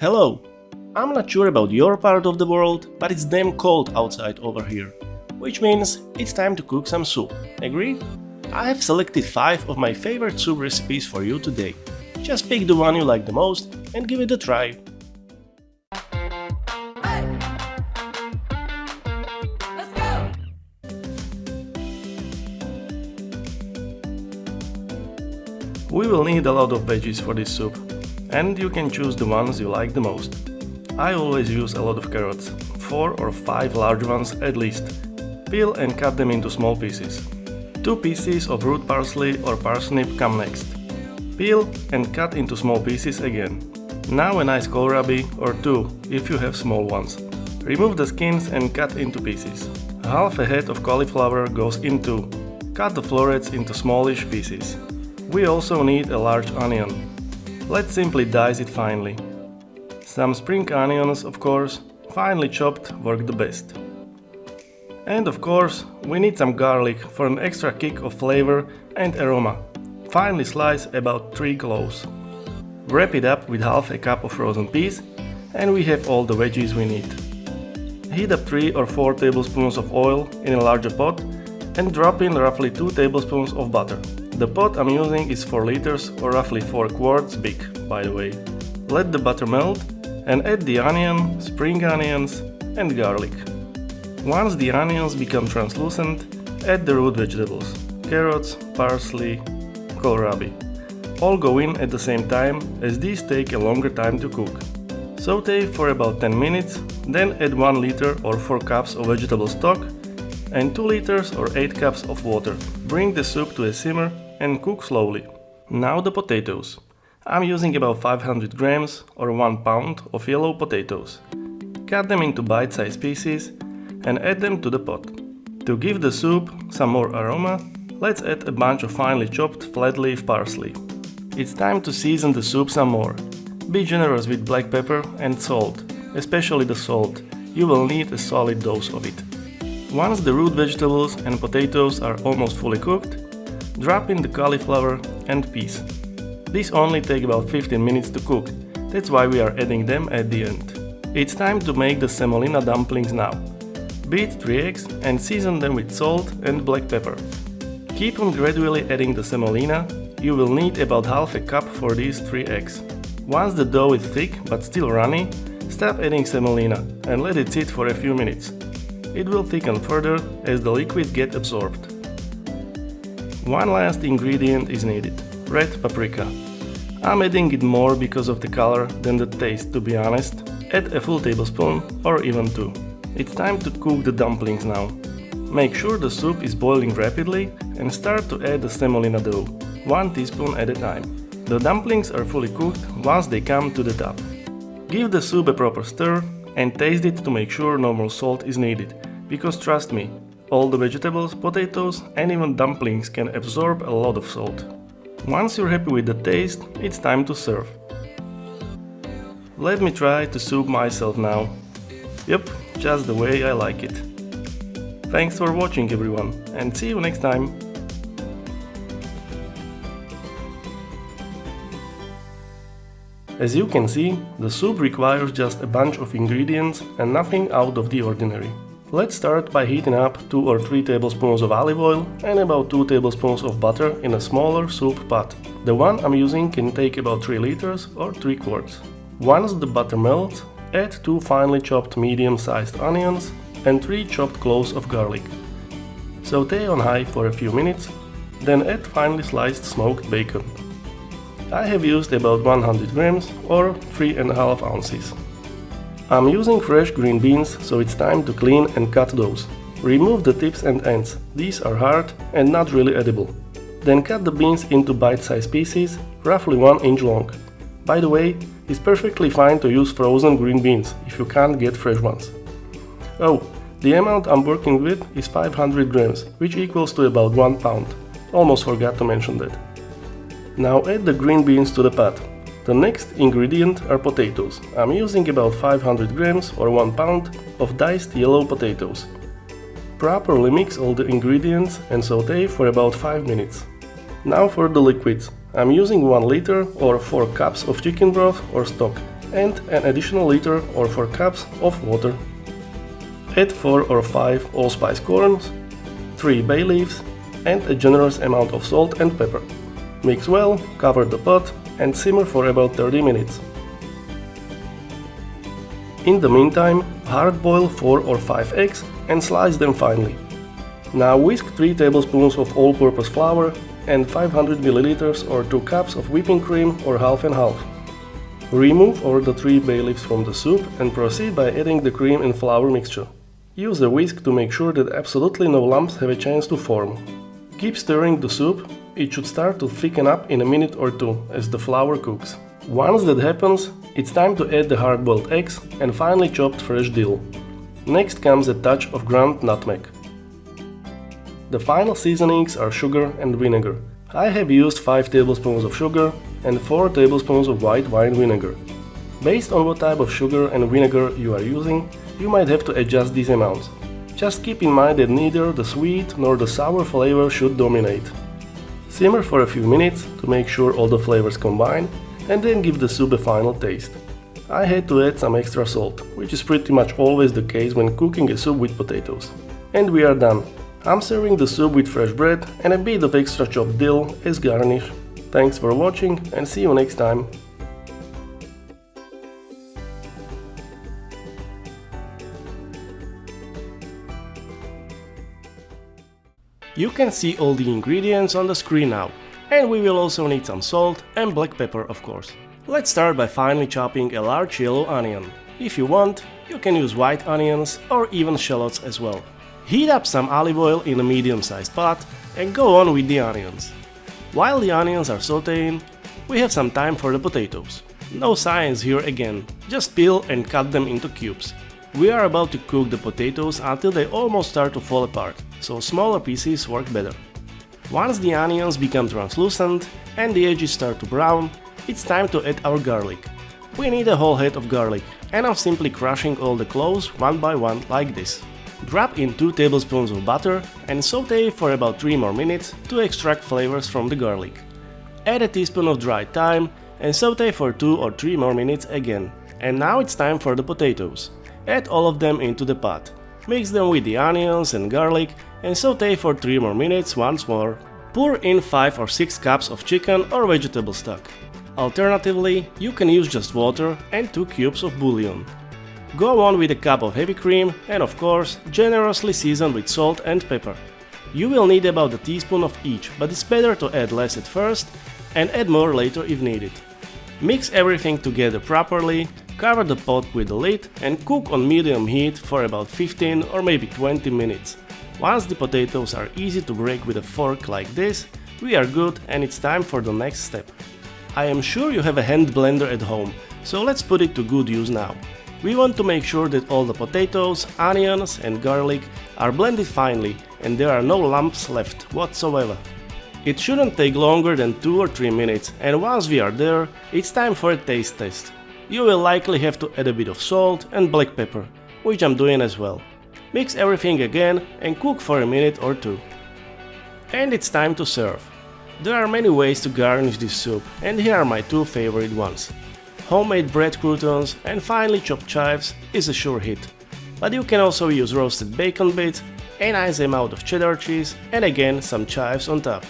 Hello! I'm not sure about your part of the world, but it's damn cold outside over here. Which means it's time to cook some soup. Agree? I have selected 5 of my favorite soup recipes for you today. Just pick the one you like the most and give it a try. We will need a lot of veggies for this soup, and you can choose the ones you like the most. I always use a lot of carrots, 4 or 5 large ones at least. Peel and cut them into small pieces. 2 pieces of root parsley or parsnip come next. Peel and cut into small pieces again. Now a nice kohlrabi or 2 if you have small ones. Remove the skins and cut into pieces. Half a head of cauliflower goes in too. Cut the florets into smallish pieces. We also need a large onion. Let's simply dice it finely. Some spring onions, of course, finely chopped work the best. And of course, we need some garlic for an extra kick of flavor and aroma. Finely slice about 3 cloves. Wrap it up with half a cup of frozen peas and we have all the veggies we need. Heat up 3 or 4 tablespoons of oil in a larger pot and drop in roughly 2 tablespoons of butter. The pot I'm using is 4 liters or roughly 4 quarts big, by the way. Let the butter melt and add the onion, spring onions and garlic. Once the onions become translucent, add the root vegetables, carrots, parsley, kohlrabi. All go in at the same time as these take a longer time to cook. Saute for about 10 minutes, then add 1 liter or 4 cups of vegetable stock and 2 liters or 8 cups of water. Bring the soup to a simmer and cook slowly. Now the potatoes. I'm using about 500 grams or 1 pound of yellow potatoes. Cut them into bite-sized pieces and add them to the pot. To give the soup some more aroma, let's add a bunch of finely chopped flat leaf parsley. It's time to season the soup some more. Be generous with black pepper and salt, especially the salt. You will need a solid dose of it. Once the root vegetables and potatoes are almost fully cooked, drop in the cauliflower and peas. These only take about 15 minutes to cook, that's why we are adding them at the end. It's time to make the semolina dumplings now. Beat 3 eggs and season them with salt and black pepper. Keep on gradually adding the semolina. You will need about half a cup for these 3 eggs. Once the dough is thick but still runny, stop adding semolina and let it sit for a few minutes. It will thicken further as the liquids get absorbed. One last ingredient is needed, red paprika. I'm adding it more because of the color than the taste, to be honest. Add a full tablespoon or even 2. It's time to cook the dumplings now. Make sure the soup is boiling rapidly and start to add the semolina dough, 1 teaspoon at a time. The dumplings are fully cooked once they come to the top. Give the soup a proper stir and taste it to make sure no more salt is needed, because trust me, all the vegetables, potatoes and even dumplings can absorb a lot of salt. Once you're happy with the taste, it's time to serve. Let me try the soup myself now. Yep, just the way I like it. Thanks for watching everyone, and see you next time! As you can see, the soup requires just a bunch of ingredients and nothing out of the ordinary. Let's start by heating up 2 or 3 tablespoons of olive oil and about 2 tablespoons of butter in a smaller soup pot. The one I'm using can take about 3 liters or 3 quarts. Once the butter melts, add 2 finely chopped medium-sized onions and 3 chopped cloves of garlic. Saute on high for a few minutes, then add finely sliced smoked bacon. I have used about 100 grams or 3.5 ounces. I'm using fresh green beans, so it's time to clean and cut those. Remove the tips and ends, these are hard and not really edible. Then cut the beans into bite-sized pieces, roughly 1 inch long. By the way, it's perfectly fine to use frozen green beans if you can't get fresh ones. Oh, the amount I'm working with is 500 grams, which equals to about 1 pound. Almost forgot to mention that. Now add the green beans to the pot. The next ingredient are potatoes. I'm using about 500 grams or 1 pound of diced yellow potatoes. Properly mix all the ingredients and saute for about 5 minutes. Now for the liquids. I'm using 1 liter or 4 cups of chicken broth or stock and an additional liter or 4 cups of water. Add 4 or 5 allspice corns, 3 bay leaves and a generous amount of salt and pepper. Mix well, cover the pot and simmer for about 30 minutes. In the meantime, hard boil 4 or 5 eggs and slice them finely. Now whisk 3 tablespoons of all-purpose flour and 500 milliliters or 2 cups of whipping cream or half and half. Remove all the 3 bay leaves from the soup and proceed by adding the cream and flour mixture. Use a whisk to make sure that absolutely no lumps have a chance to form. Keep stirring the soup, it should start to thicken up in a minute or two as the flour cooks. Once that happens, it's time to add the hard-boiled eggs and finely chopped fresh dill. Next comes a touch of ground nutmeg. The final seasonings are sugar and vinegar. I have used 5 tablespoons of sugar and 4 tablespoons of white wine vinegar. Based on what type of sugar and vinegar you are using, you might have to adjust these amounts. Just keep in mind that neither the sweet nor the sour flavor should dominate. Simmer for a few minutes to make sure all the flavors combine and then give the soup a final taste. I had to add some extra salt, which is pretty much always the case when cooking a soup with potatoes. And we are done. I'm serving the soup with fresh bread and a bit of extra chopped dill as garnish. Thanks for watching and see you next time. You can see all the ingredients on the screen now, and we will also need some salt and black pepper, of course. Let's start by finely chopping a large yellow onion. If you want, you can use white onions or even shallots as well. Heat up some olive oil in a medium-sized pot and go on with the onions. While the onions are sautéing, we have some time for the potatoes. No science here again, just peel and cut them into cubes. We are about to cook the potatoes until they almost start to fall apart, so smaller pieces work better. Once the onions become translucent and the edges start to brown, it's time to add our garlic. We need a whole head of garlic, and I'm simply crushing all the cloves one by one like this. Drop in 2 tablespoons of butter and sauté for about 3 more minutes to extract flavors from the garlic. Add a teaspoon of dried thyme and sauté for 2 or 3 more minutes again. And now it's time for the potatoes. Add all of them into the pot. Mix them with the onions and garlic and sauté for 3 more minutes once more. Pour in 5 or 6 cups of chicken or vegetable stock. Alternatively, you can use just water and 2 cubes of bouillon. Go on with a cup of heavy cream and of course generously season with salt and pepper. You will need about a teaspoon of each, but it's better to add less at first and add more later if needed. Mix everything together properly, cover the pot with the lid and cook on medium heat for about 15 or maybe 20 minutes. Once the potatoes are easy to break with a fork like this, we are good and it's time for the next step. I am sure you have a hand blender at home, so let's put it to good use now. We want to make sure that all the potatoes, onions and garlic are blended finely and there are no lumps left whatsoever. It shouldn't take longer than 2 or 3 minutes, and once we are there, it's time for a taste test. You will likely have to add a bit of salt and black pepper, which I'm doing as well. Mix everything again and cook for a minute or 2. And it's time to serve. There are many ways to garnish this soup, and here are my 2 favorite ones. Homemade bread croutons and finely chopped chives is a sure hit. But you can also use roasted bacon bits, a nice amount of cheddar cheese and again some chives on top.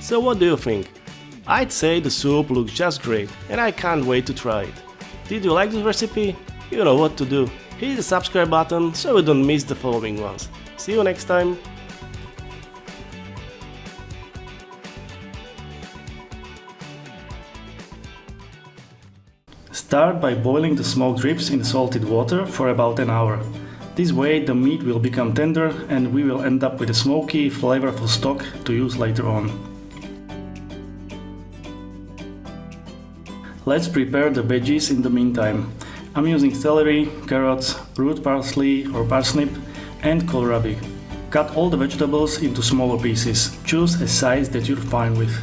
So what do you think? I'd say the soup looks just great and I can't wait to try it. Did you like this recipe? You know what to do. Hit the subscribe button so you don't miss the following ones. See you next time! Start by boiling the smoked ribs in salted water for about an hour. This way the meat will become tender and we will end up with a smoky, flavorful stock to use later on. Let's prepare the veggies in the meantime. I'm using celery, carrots, root parsley or parsnip and kohlrabi. Cut all the vegetables into smaller pieces. Choose a size that you're fine with.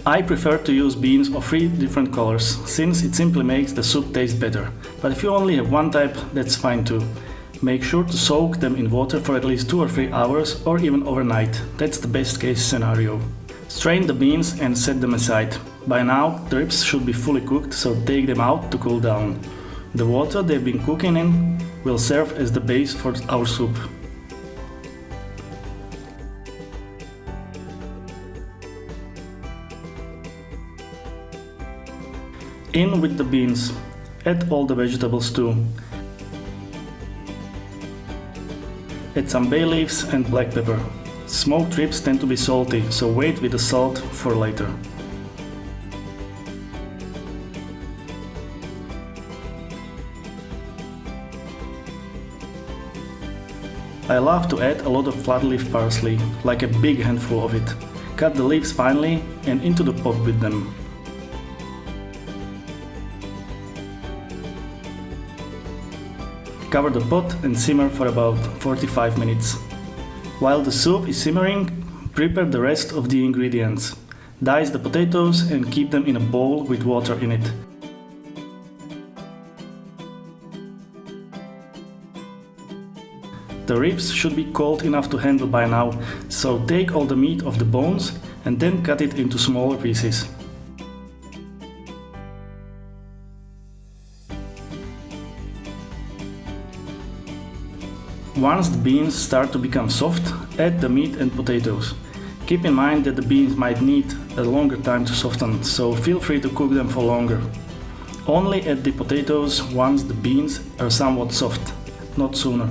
I prefer to use beans of 3 different colors, since it simply makes the soup taste better, but if you only have one type, that's fine too. Make sure to soak them in water for at least 2 or 3 hours or even overnight. That's the best case scenario. Strain the beans and set them aside. By now, the ribs should be fully cooked, so take them out to cool down. The water they've been cooking in will serve as the base for our soup. In with the beans. Add all the vegetables too. Add some bay leaves and black pepper. Smoked ribs tend to be salty, so wait with the salt for later. I love to add a lot of flat leaf parsley, like a big handful of it. Cut the leaves finely and into the pot with them. Cover the pot and simmer for about 45 minutes. While the soup is simmering, prepare the rest of the ingredients. Dice the potatoes and keep them in a bowl with water in it. The ribs should be cold enough to handle by now, so take all the meat off the bones and then cut it into smaller pieces. Once the beans start to become soft, add the meat and potatoes. Keep in mind that the beans might need a longer time to soften, so feel free to cook them for longer. Only add the potatoes once the beans are somewhat soft, not sooner.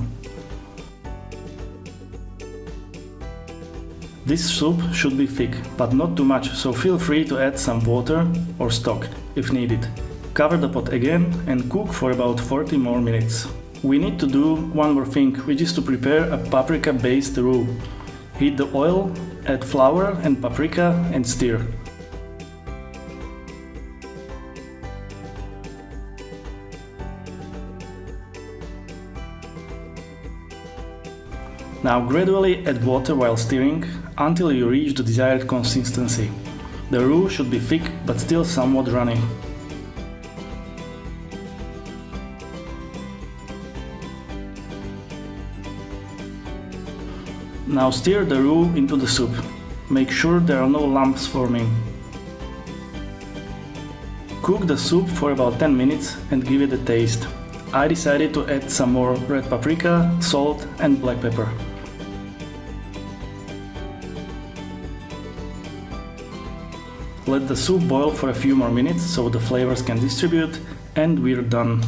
This soup should be thick, but not too much, so feel free to add some water or stock if needed. Cover the pot again and cook for about 40 more minutes. We need to do one more thing, which is to prepare a paprika-based roux. Heat the oil, add flour and paprika and stir. Now gradually add water while stirring until you reach the desired consistency. The roux should be thick but still somewhat runny. Now stir the roux into the soup. Make sure there are no lumps forming. Cook the soup for about 10 minutes and give it a taste. I decided to add some more red paprika, salt and black pepper. Let the soup boil for a few more minutes so the flavors can distribute, and we're done.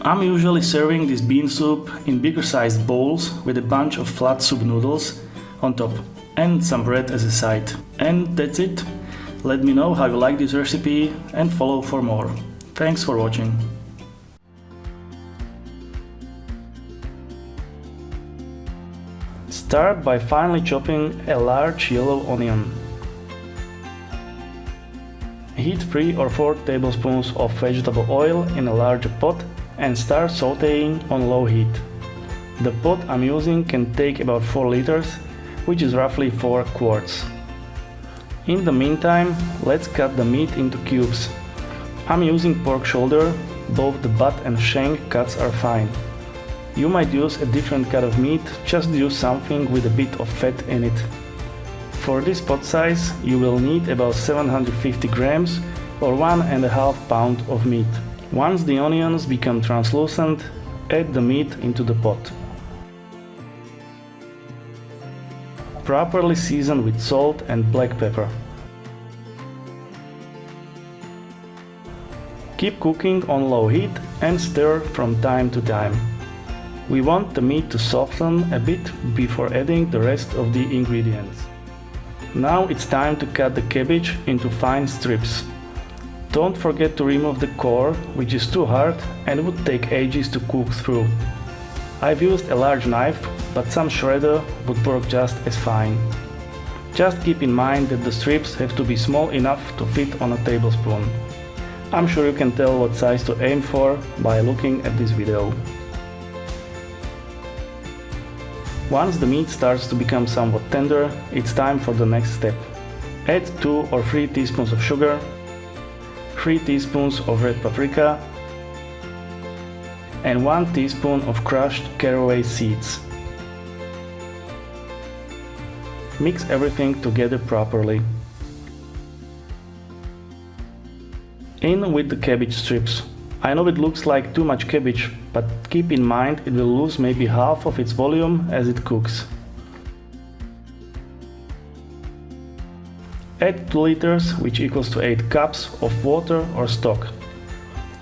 I'm usually serving this bean soup in bigger sized bowls with a bunch of flat soup noodles on top and some bread as a side. And that's it. Let me know how you like this recipe and follow for more. Thanks for watching. Start by finely chopping a large yellow onion. Heat 3 or 4 tablespoons of vegetable oil in a larger pot and start sauteing on low heat. The pot I'm using can take about 4 liters, which is roughly 4 quarts. In the meantime, let's cut the meat into cubes. I'm using pork shoulder, both the butt and shank cuts are fine. You might use a different cut of meat, just use something with a bit of fat in it. For this pot size, you will need about 750 grams or 1.5 pounds of meat. Once the onions become translucent, add the meat into the pot. Properly season with salt and black pepper. Keep cooking on low heat and stir from time to time. We want the meat to soften a bit before adding the rest of the ingredients. Now it's time to cut the cabbage into fine strips. Don't forget to remove the core, which is too hard and would take ages to cook through. I've used a large knife, but some shredder would work just as fine. Just keep in mind that the strips have to be small enough to fit on a tablespoon. I'm sure you can tell what size to aim for by looking at this video. Once the meat starts to become somewhat tender, it's time for the next step. Add 2 or 3 teaspoons of sugar, 3 teaspoons of red paprika and 1 teaspoon of crushed caraway seeds. Mix everything together properly. In with the cabbage strips. I know it looks like too much cabbage, but keep in mind it will lose maybe half of its volume as it cooks. Add 2 liters, which equals to 8 cups of water or stock.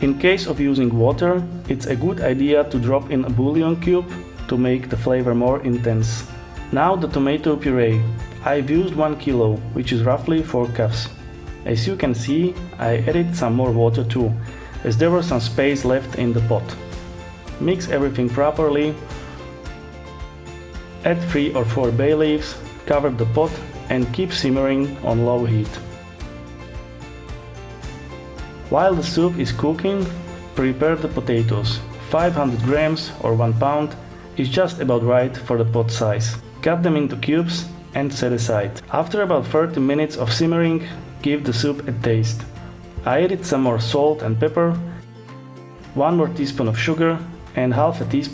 In case of using water, it's a good idea to drop in a bouillon cube to make the flavor more intense. Now the tomato puree. I've used 1 kilo, which is roughly 4 cups. As you can see, I added some more water too, as there was some space left in the pot. Mix everything properly. Add 3 or 4 bay leaves, cover the pot and keep simmering on low heat. While the soup is cooking, prepare the potatoes. 500 grams or 1 pound is just about right for the pot size. Cut them into cubes and set aside. After about 30 minutes of simmering, give the soup a taste. I added some more salt and pepper, 1 more teaspoon of sugar and half a teaspoon